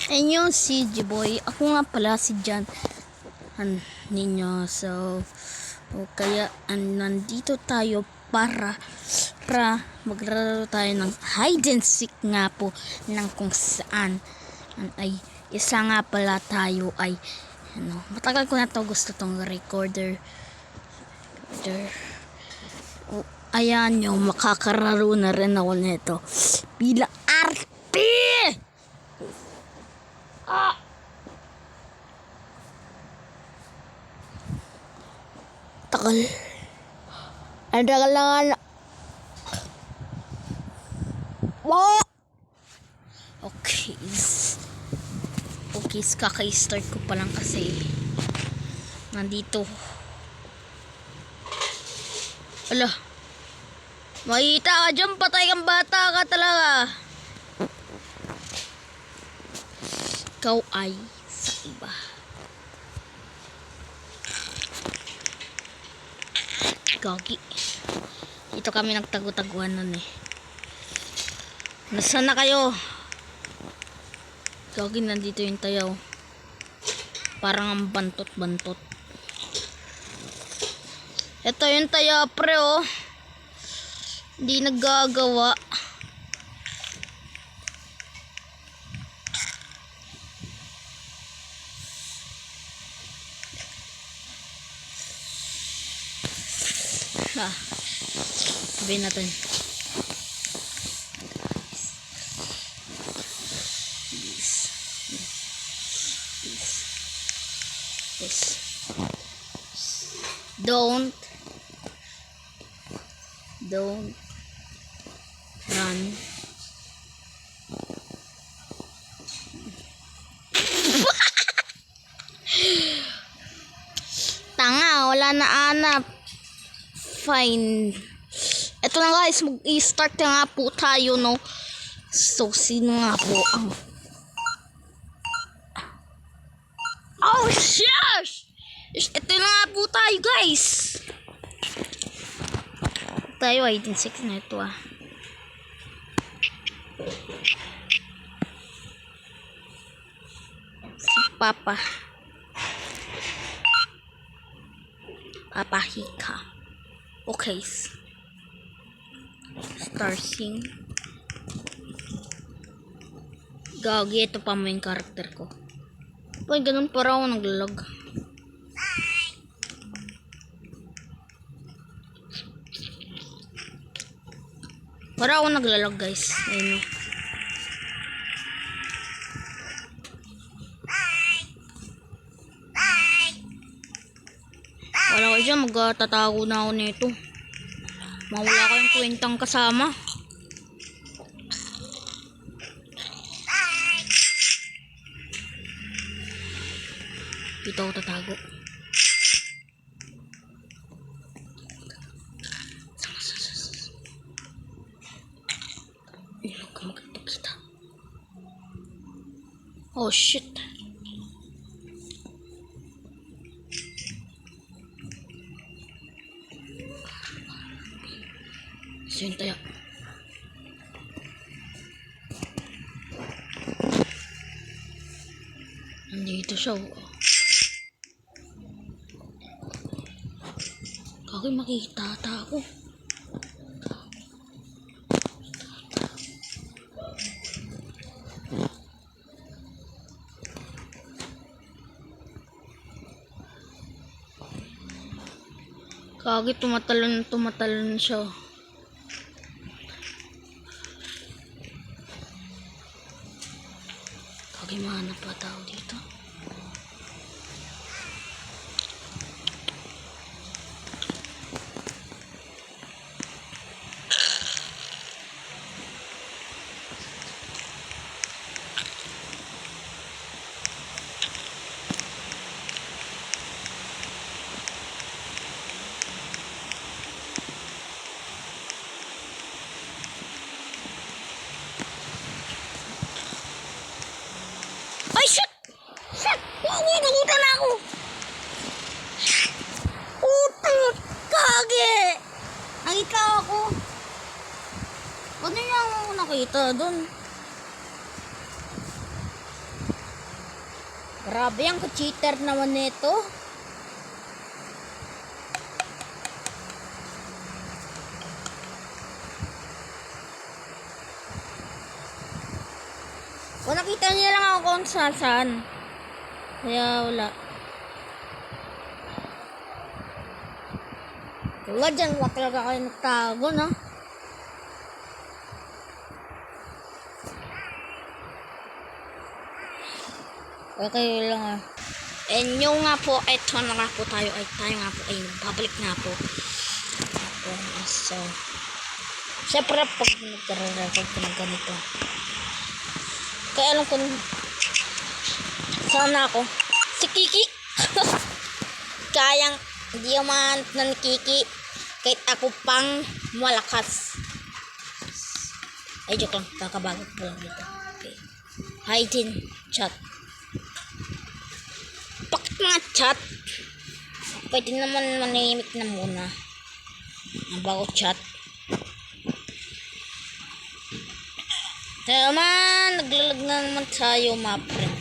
Ayun si G-Boy. Ako nga pala si Jan ninyo. So, kaya nandito tayo para maglaro tayo ng hide and seek nga po ng kung saan ay isa nga pala tayo ay matagal ko na to gusto tong recorder. Ayan yung makakararo na rin ako nito bilang arte. Tagal. Ang tagal lang. Wow! Okay. Kaka-start ko pa lang kasi nandito. Ala. Makita ka dyan, patay kang bata ka talaga. Ikaw ay sa iba. Gagi. Ito kami nagtago-taguan nun eh. Nasaan na kayo? Gagi, nandito yung tayaw. Parang ang bantot-bantot. Ito yung tayaw pre oh. Hindi naggagawa. Sabihin natin. This. Don't run. Tanga, wala na anap. Fine. Ito na guys, mag-i-start na nga po tayo, no? So, sino nga po ang... Oh, shush! Ito na nga po tayo, guys. Tayo ay 6 na ito, ah. Si Papa. Papa Hika. Okay. Starsing. Gagi, ito pa mo yung karakter ko. Pag ganun para ako naglalag. Para ako naglalag guys. Ayun o. Wala ko dyan, magtatago na ako nito. Mawala kayong kwentang kasama. Dito ako tatago. Huwag ka magpakita. Oh shit. Saan tayo? Nandito siya. Kaki makikita ata ako. Kaki tumatalon siya. Kaki mahanap pa tao dito. Ay, shit! Shit! Nakita na ako! Putik! Kage! Nakita ako! Ano niya ako nakita doon? Grabe, ang cheater naman nito. Kung nakita niya lang ako kung saan. Kaya wala. Wala dyan, wala talaga kayo nagtago, no? Okay lang ah. And yung nga po, eto na nga po tayo nga po ay babalik nga po. So, syempre pag nagre-record ko ng ganito. Kaya alam ko sana ako. Si Kiki. Kayang hindi naman ng Kiki. Kahit ako pang malakas. Ay, joke lang. Kakabagot po lang dito. Okay. Hiding chat. Bakit mga chat? Pwede naman manimik na muna. Ang bago chat. Kaya naman, naglalag na naman tayo mga friend.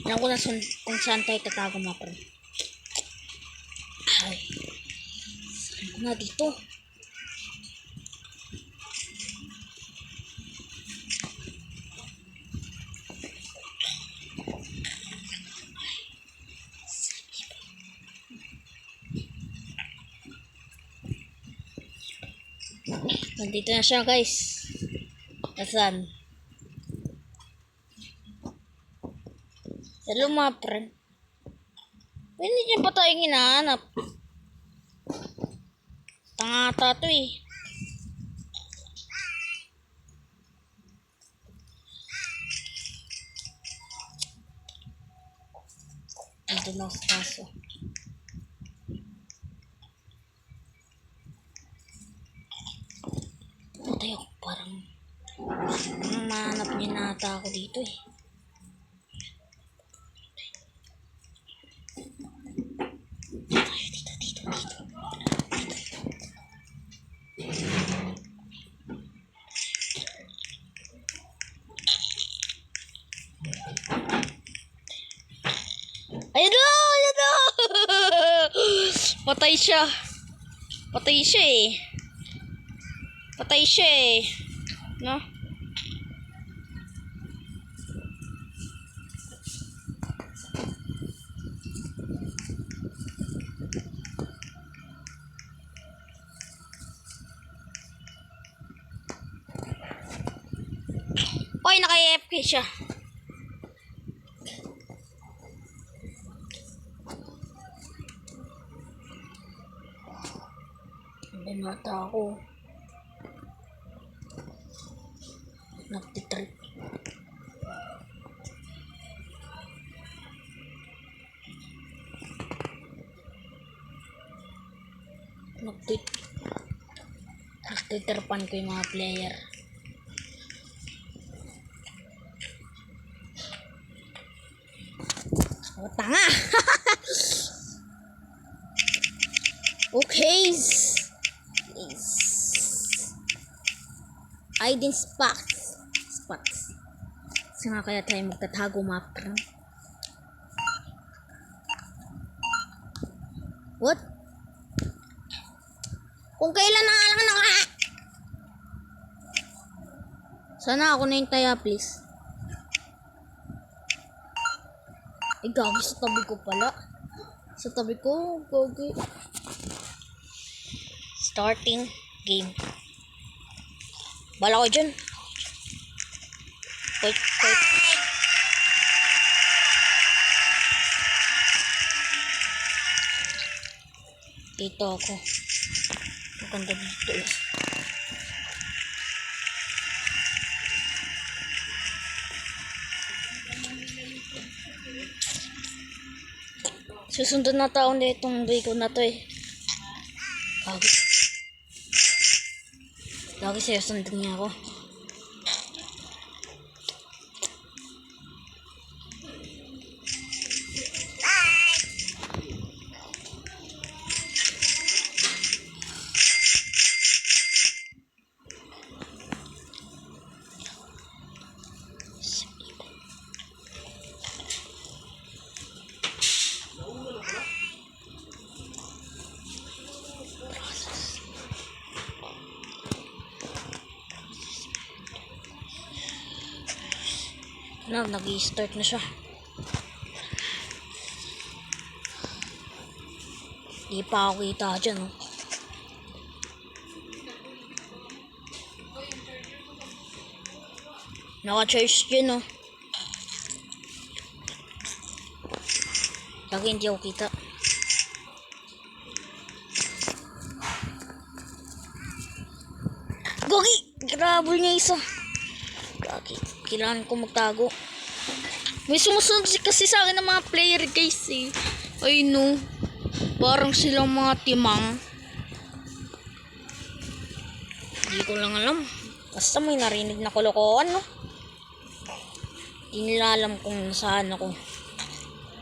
Alam ko na kung saan tayo tatago mga friend. Ay, saan ko na dito? Nandito na siya guys. Nasaan? Hello mga friend. Hindi niya pa tayong hinahanap. Tanga to eh. Ito na sa kaso. Patay ako parang mahanap niya na ata ako dito eh. Dito. Ayun na! Patay siya. Patay siya eh. No? Oy, naka-AFK siya. Binata ako. Nagtitrip. Nagtitripan ko yung mga player. Oh, tanga! Okay. Hiding spots. Saan nga kaya tayo magtatago mga friend? What? Kung kailan na lang naka... Sana ako na yung taya please. Ay gabi sa tabi ko pala. Sa tabi ko. Okay. Starting game. Bala ko dyan. Wait. Dito ako. Maganda dito eh. Susundan na taon na itong ko na to eh. Lagi sa'yo sundan niya ako. Nag-i-start na siya. Di pa ako kita dyan, oh. Naka-charge dyan, oh. Lagi hindi ako kita. Gogi! Grabol niya isa. Gagi. Kailangan ko magtago. May sumusunod kasi sa akin ng mga player, guys, eh. Ay, no. Parang silang mga timang. Hindi ko lang alam. Basta may narinig na kolokohan, no? Hindi nila alam kung nasaan ako.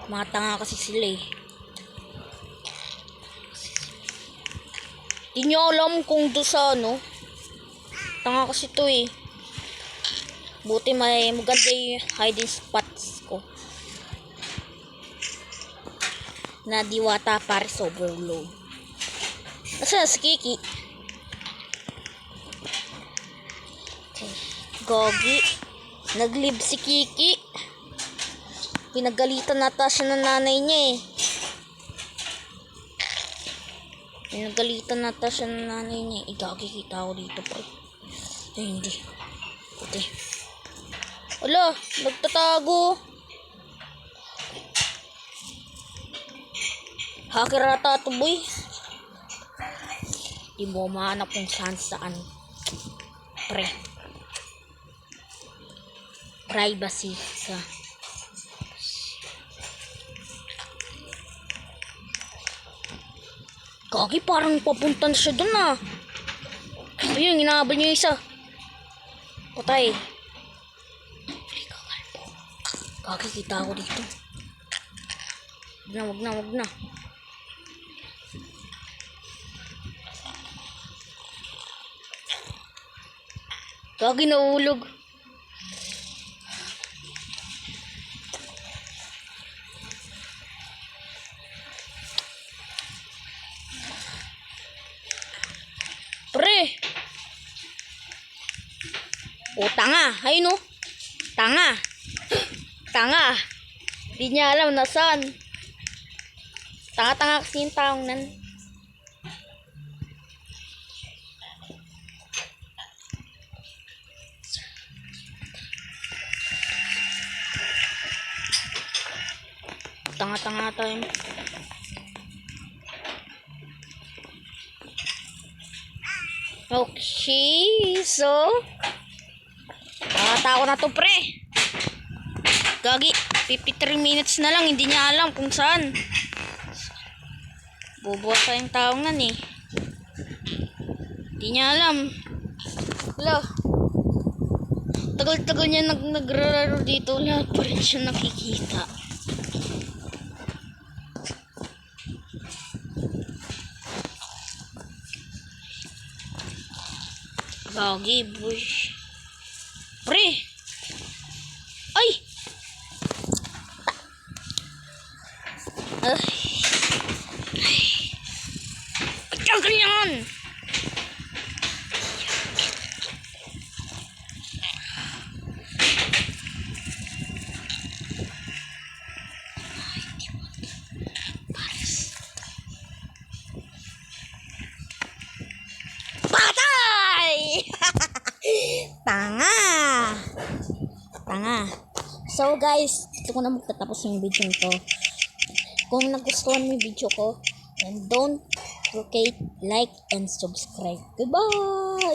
Mga tanga kasi sila, eh. Hindi nyo alam kung doon sa, ano. Tanga kasi to, eh. Buti may maganda yung hiding spots ko. Na diwata para sobrang low. Nasaan si Kiki? Okay. Gogi. Nag-live si Kiki. Pinagalitan nata siya ng nanay niya, eh. Pinagalitan nata siya ng nanay niya. Igagi kita ako dito, pre. Ay, hindi. Okay. Wala, nagtatago. Hacker ata ito, boy. Di mo mahanap kung saan. Pre. Privacy ka. Kagi, parang papunta na siya dun, ah. Ayun, inaabal niyo isa. Patay. Kagi, kita ako dito. Wag na. Kagi, nahulog. Pre! O, tanga. Ayun, no? Tanga. Di niya alam nasaan. Tanga kasi yung taong nan. Tanga tayo. Okay, so nakatako na to, pre. Gagi, 53 minutes na lang, hindi niya alam kung saan. Bubuhat pa yung taong nan, eh. Hindi niya alam. Wala. Tagal-tagal niya nagrararo dito. Wala pa rin siya nakikita. Gagi, boy. Pre! Ay! Ay! Ay, ganyan! Patay! Tanga. So guys, dito ko na magtatapos yung video nito. Kung nagustuhan mo yung video ko, and don't forget like and subscribe. Goodbye!